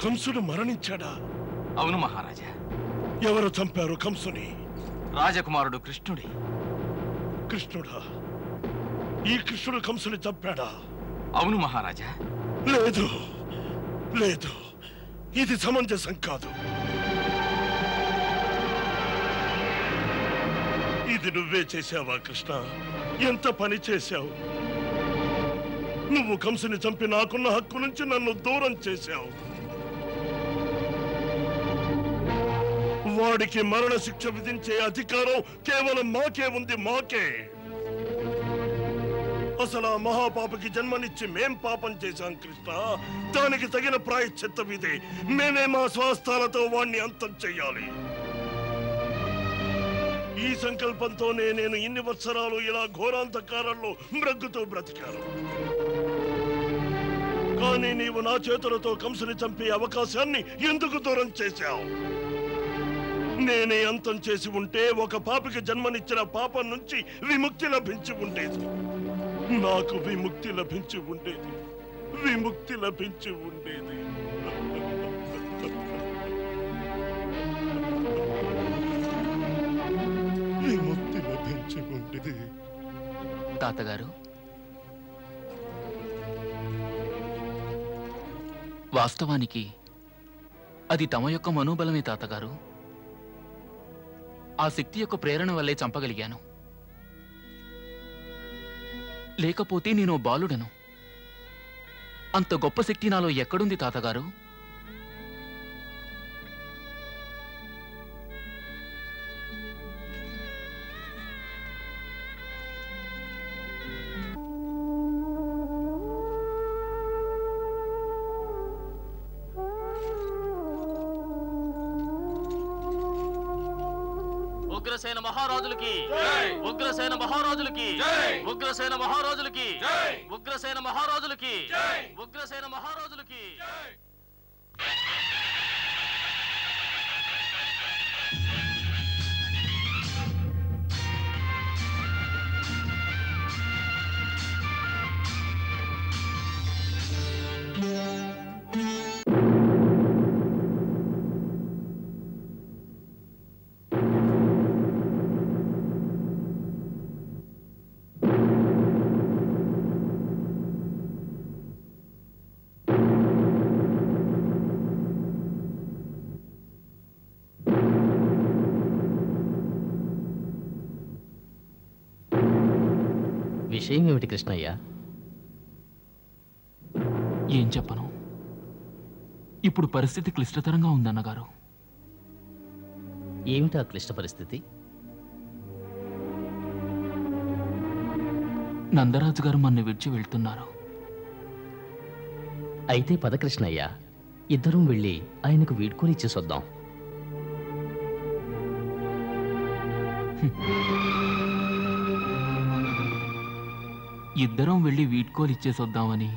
కంసుడు మరణించాడా? అవును మహారాజా. ఎవరు చంపారు కంసుని? రాజకుమారుడు కృష్ణుడి. కృష్ణుడా? ఈ కృష్ణుడు కంసుని చంపాడా? అవును మహారాజా. లేదు లేదు, ఇది సమంజసం కాదు. ఇది నువ్వే చేశావా కృష్ణ? ఎంత పని చేశావు? నువ్వు కంసుని చంపి నాకున్న హక్కు నుంచి నన్ను దూరం చేశావు. వాడికి మరణ శిక్ష విధించే అధికారం కేవలం మాకే ఉంది, మాకే. అసలు ఆ మహాపాపకి జన్మనిచ్చి మేం పాపం చేశాం కృష్ణ. దానికి తగిన ప్రాయశ్చిత్తం ఇదే. మేమే మా స్వాస్థాలతో వాణ్ణి అంతం చెయ్యాలి. ఈ సంకల్పంతోనే నేను ఇన్ని వత్సరాలు ఇలా ఘోరాంధకారంలో మ్రగ్గుతూ బ్రతికాను. కానీ నీవు నా చేతులతో కంసుని చంపే అవకాశాన్ని ఎందుకు దూరం చేశావు? నేనే అంతం చేసి ఉంటే ఒక పాపికి జన్మనిచ్చిన పాపం నుంచి విముక్తి లభించి ఉండేది. నాకు విముక్తి లభించి ఉండేది, విముక్తి లభించి ఉండేది. విముక్తి లభించి ఉండేది. తాతగారు, వాస్తవానికి అది తమ యొక్క మనోబలమే తాతగారు. ఆ శక్తి యొక్క ప్రేరణ వల్లే చంపగలిగాను. లేకపోతే నేను బాలుడను. అంత గొప్ప శక్తి నాలో ఎక్కడుంది తాతగారు? ఉగ్రసేన మహారాజులకి, ఉగ్రసేన మహారాజులకి, ఉగ్రసేన మహారాజులకి, ఉగ్రసేన మహారాజులకి, ఉగ్రసేన మహారాజులకి. విషయం ఏమిటి కృష్ణయ్య? ఏం చెప్పను. ఇప్పుడు పరిస్థితి క్లిష్టతరంగా ఉందన్నగారు. ఏమిటా క్లిష్ట పరిస్థితి? నందరాజు గారు మన్ని విడిచి వెళ్తున్నారు. అయితే పద కృష్ణయ్య, ఇద్దరం వెళ్ళి ఆయనకు వీడ్కోలు ఇచ్చేసొద్దాం. ఇద్దరం వెళ్ళి వీడ్కోలు ఇచ్చేసొద్దామని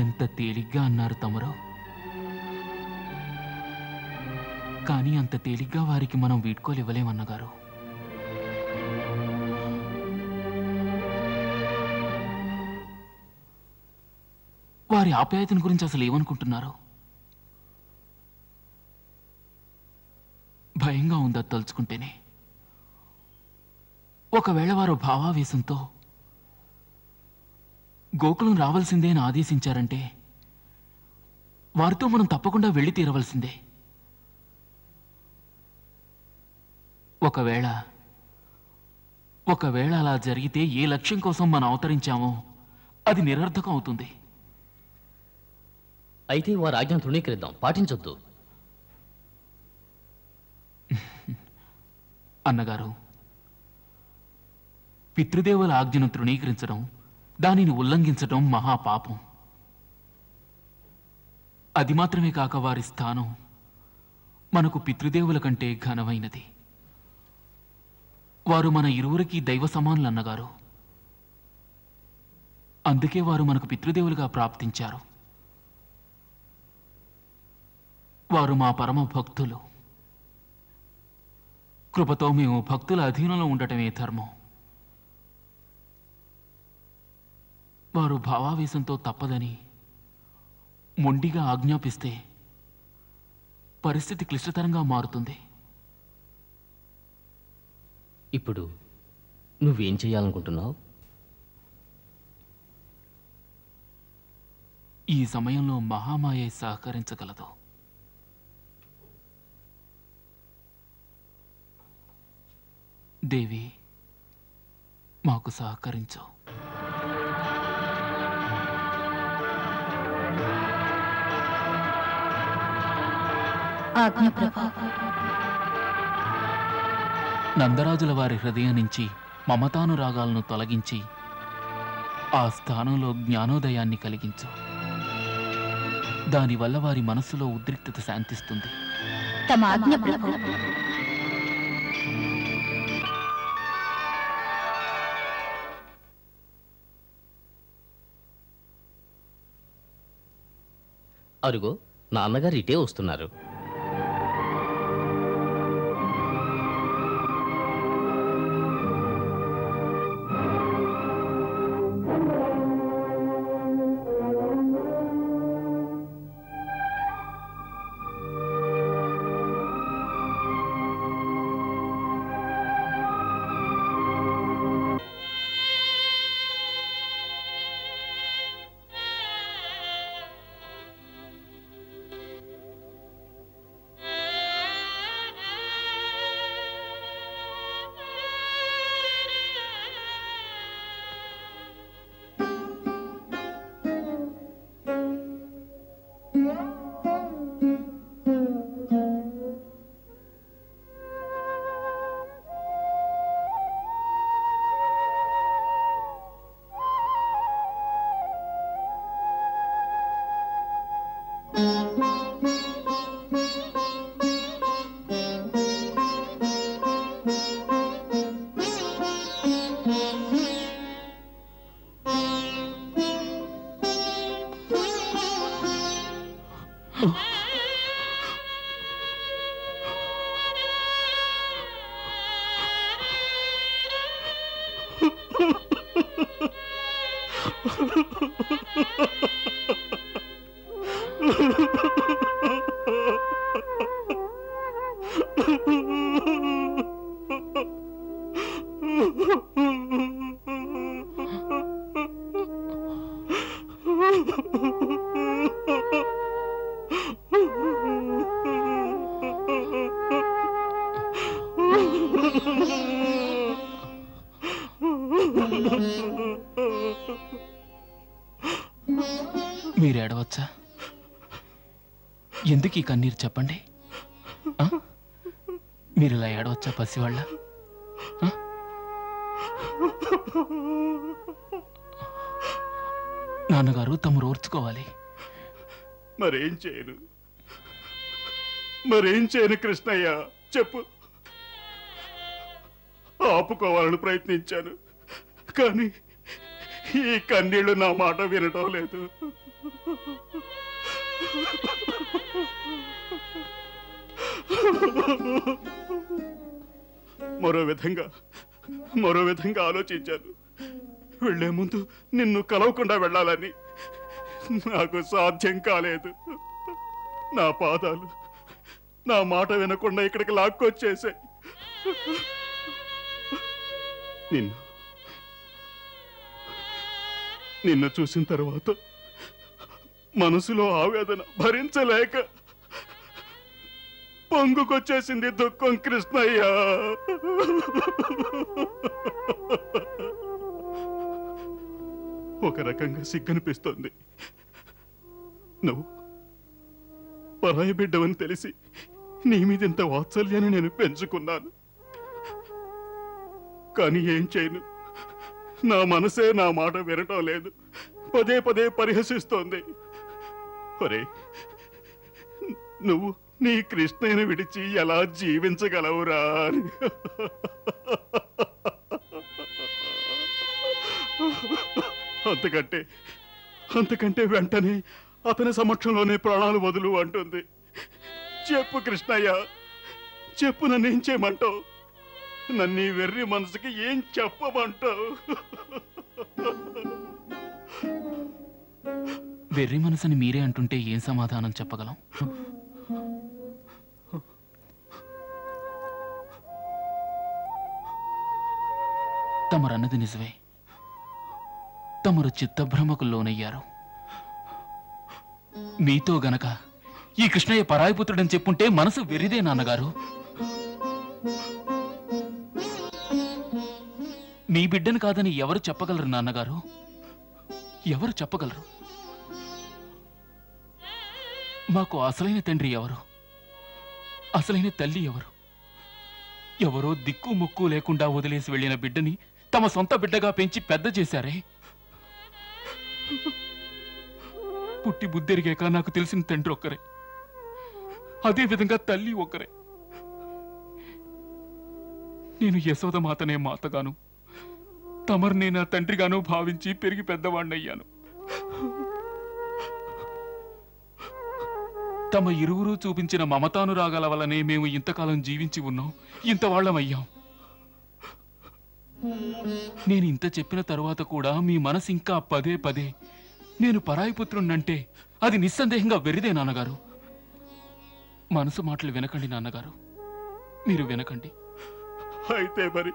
ఎంత తేలిగ్గా అన్నారు తమరు. కానీ అంత తేలిగ్గా వారికి మనం వీడ్కోలు ఇవ్వలేమన్నగారు. వారి ఆప్యాయతను గురించి అసలు ఏమనుకుంటున్నారు? భయంగా ఉందా తలుచుకుంటేనే. ఒకవేళ వారు భావావేశంతో గోకులం రావాల్సిందే అని ఆదేశించారంటే వారితో మనం తప్పకుండా వెళ్ళి తీరవలసిందే. ఒకవేళ అలా జరిగితే ఏ లక్ష్యం కోసం మనం అవతరించామో అది నిరర్థకం అవుతుంది. అయితే వారి ఆజ్ఞను తృణీకరిద్దాం, పాటించొద్దు. అన్నగారు, పితృదేవుల ఆజ్ఞను తృణీకరించడం, దానిని ఉల్లంఘించడం మహాపాపం. అది మాత్రమే కాక వారి స్థానం మనకు పితృదేవుల కంటే ఘనమైనది. వారు మన ఇరువురికి దైవ సమానులు అన్నగారు. అందుకే వారు మనకు పితృదేవులుగా ప్రాప్తించారు. వారు మా పరమ భక్తులు. కృపతో మేము భక్తుల అధీనంలో ఉండటమే ధర్మం. వారు భావావేశంతో తప్పదని మొండిగా ఆజ్ఞాపిస్తే పరిస్థితి క్లిష్టతరంగా మారుతుంది. ఇప్పుడు నువ్వేం చేయాలనుకుంటున్నావు? ఈ సమయంలో మహామాయ సహకరించగలదు. దేవి, మాకు సహకరించు. ఆజ్ఞ ప్రభా. నందరాజుల వారి హృదయం నుంచి మమతానురాగాలను తొలగించి ఆ స్థానంలో జ్ఞానోదయాన్ని కలిగించు. దానివల్ల వారి మనస్సులో ఉద్రిక్తత శాంతిస్తుంది. తమ ఆజ్ఞ ప్రభు. అరుగో, నాన్నగారు ఇటే వస్తున్నారు. మీరు ఏడవచ్చా? ఎందుకు ఈ కన్నీరు చెప్పండి? మీరు ఇలా ఏడవచ్చా పసివాళ్ళ? నాన్నగారు తమరు ఓర్చుకోవాలి. మరేం చేయను కృష్ణయ్య, చెప్పు. ఆపుకోవాలని ప్రయత్నించాను, కానీ ఈ కన్నీళ్లు నా మాట వినటం లేదు. మరో విధంగా ఆలోచించాను. వెళ్లే ముందు నిన్ను కలవకుండా వెళ్ళాలని. నాకు సాధ్యం కాలేదు. నా పాదాలు నా మాట వినకుండా ఇక్కడికి లాక్కొచ్చేసాయి. నిన్ను చూసిన తర్వాత మనసులో ఆవేదన భరించలేక పొంగుకొచ్చేసింది దుఃఖం కృష్ణయ్య. ఒక రకంగా సిగ్గనిపిస్తోంది. నువ్వు పరాయి బిడ్డవని తెలిసి నీ మీదింత వాత్సల్యాన్ని నేను పెంచుకున్నాను. కానీ ఏం చేయను, నా మనసే నా మాట వినటం లేదు. పదే పదే పరిహసిస్తోంది. ఒరే, నువ్వు నీ కృష్ణయ్యను విడిచి ఎలా జీవించగలవురా అని. అంతకంటే వెంటనే అతని సమక్షంలోనే ప్రాణాలు వదులు అంటుంది. చెప్పు కృష్ణయ్య, చెప్పు, నన్నేం చేయమంటావు? నన్ను వెర్రి మనసుకి ఏం చెప్పమంటావు? వెర్రి మనసుని మీరే అంటుంటే ఏం సమాధానం చెప్పగలం? తమరన్నది నిజమే. తమరు చిత్తభ్రమకు లోనయ్యారు. మీతో గనక ఈ కృష్ణయ్య పరాయిపుత్రుడని చెప్పుంటే మనసు వెర్రిదే నాన్నగారు. మీ బిడ్డను కాదని ఎవరు చెప్పగలరు నాన్నగారు? ఎవరు చెప్పగలరు? మాకు అసలైన తండ్రి ఎవరు? అసలైన తల్లి ఎవరు? ఎవరో దిక్కు ముక్కు లేకుండా వదిలేసి వెళ్ళిన బిడ్డని తమ సొంత బిడ్డగా పెంచి పెద్ద చేశారే. పుట్టి బుద్ధెరిగాక నాకు తెలిసిన తండ్రి ఒక్కరే, అదే విధంగా తల్లి ఒక్కరే. నేను యశోదమాతనే మాతగాను, తమర్నే నా తండ్రిగాను భావించి పెరిగి పెద్దవాణ్ణయ్యాను. తమ ఇరువురు చూపించిన మమతానురాగాల వల్లనే మేము ఇంతకాలం జీవించి ఉన్నాం, ఇంతవాళ్లమయ్యాం. నేను ఇంత చెప్పిన తరువాత కూడా మీ మనసు ఇంకా పదే పదే నేను పరాయిపుత్రుణ్ణంటే అది నిస్సందేహంగా వెర్రిదే నాన్నగారు. మనసు మాటలు వినకండి నాన్నగారు, మీరు వినకండి. అయితే మరి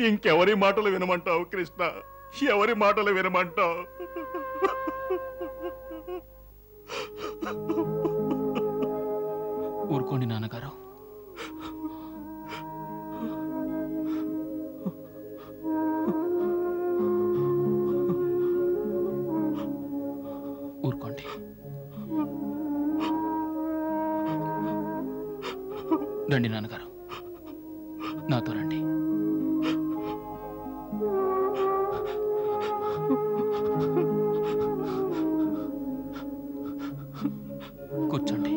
ఇంకెవరి మాటలు వినమంటావు కృష్ణ? ఎవరి మాటలు వినమంటావు? ఊరుకోండి నాన్నగారు. ఊరుకోండి. రండి నాన్నగారు, నాతో రండి. కూర్చోండి.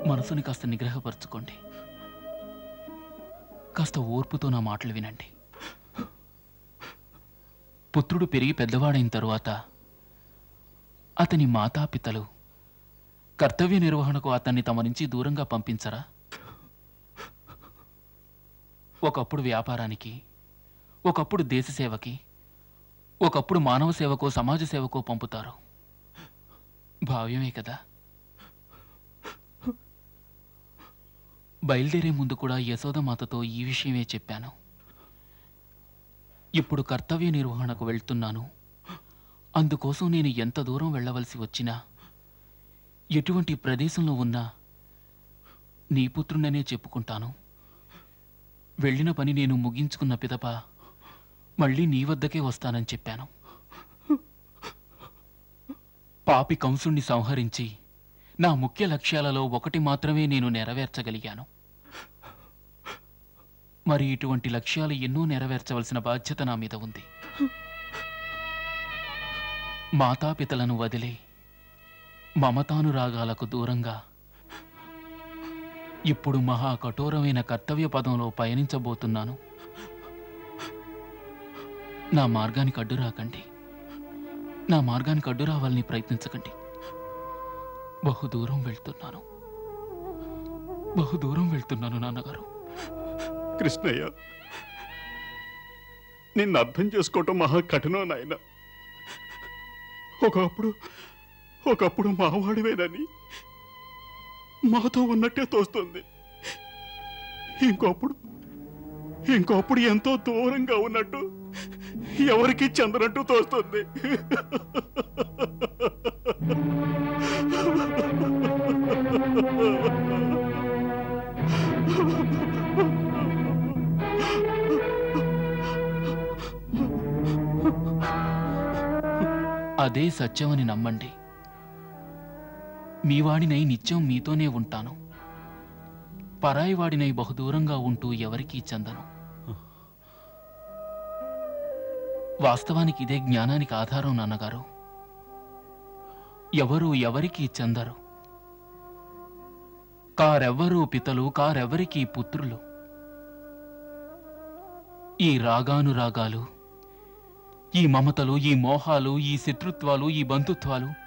మనసుని కాస్త నిగ్రహపరచుకోండి. కాస్త ఓర్పుతో నా మాటలు వినండి. పుత్రుడు పెరిగి పెద్దవాడైన తరువాత అతని మాతాపితలు కర్తవ్య నిర్వహణకు అతన్ని తమ నుంచి దూరంగా పంపించరా? ఒకప్పుడు వ్యాపారానికి, ఒకప్పుడు దేశసేవకి, ఒకప్పుడు మానవ సేవకో సమాజ సేవకో పంపుతారు. భావ్యమే కదా. బయలుదేరే ముందు కూడా యశోదమాతతో ఈ విషయమే చెప్పాను. ఇప్పుడు కర్తవ్య నిర్వహణకు వెళ్తున్నాను. అందుకోసం నేను ఎంత దూరం వెళ్ళవలసి వచ్చినా, ఎటువంటి ప్రదేశంలో ఉన్నా నీ పుత్రుడనే చెప్పుకుంటాను. వెళ్ళిన పని నేను ముగించుకున్న పిదప మళ్ళీ నీ వద్దకే వస్తానని చెప్పాను. పాపి కంసుణ్ణి సంహరించి నా ముఖ్య లక్ష్యాలలో ఒకటి మాత్రమే నేను నెరవేర్చగలిగాను. మరి ఇటువంటి లక్ష్యాలు ఎన్నో నెరవేర్చవలసిన బాధ్యత నా మీద ఉంది. మాతాపితలను వదిలి మమతానురాగాలకు దూరంగా ఇప్పుడు మహా కఠోరమైన కర్తవ్య పదంలో పయనించబోతున్నాను. నా మార్గానికి అడ్డు రాకండి. నా మార్గానికి అడ్డు రావాలని ప్రయత్నించకండి. బహుదూరం వెళ్తున్నాను, బహుదూరం వెళ్తున్నాను నాన్నగారు. కృష్ణయ్య, నిన్ను అర్థం చేసుకోవటం మహా కఠినం నాయన. ఒకప్పుడు మావాడివేనని మాతో ఉన్నట్టే తోస్తుంది. ఇంకొప్పుడు ఎంతో దూరంగా ఉన్నట్టు, ఎవరికి చెందనట్టు తోస్తుంది. అదే సత్యమని నమ్మండి. మీ వాడినై నిత్యం మీతోనే ఉంటాను. పరాయి వాడినై బహుదూరంగా ఉంటూ ఎవరికీ చెందను. వాస్తవానికి ఇదే జ్ఞానానికి ఆధారం నాన్నగారు. ఎవరు ఎవరికీ చెందరు. కారెవ్వరూ పితలు, కారెవ్వరికీ పుత్రులు. ఈ రాగానురాగాలు, ఈ మమతలు, ఈ మోహాలు, ఈ శత్రుత్వాలు, ఈ బంధుత్వాలు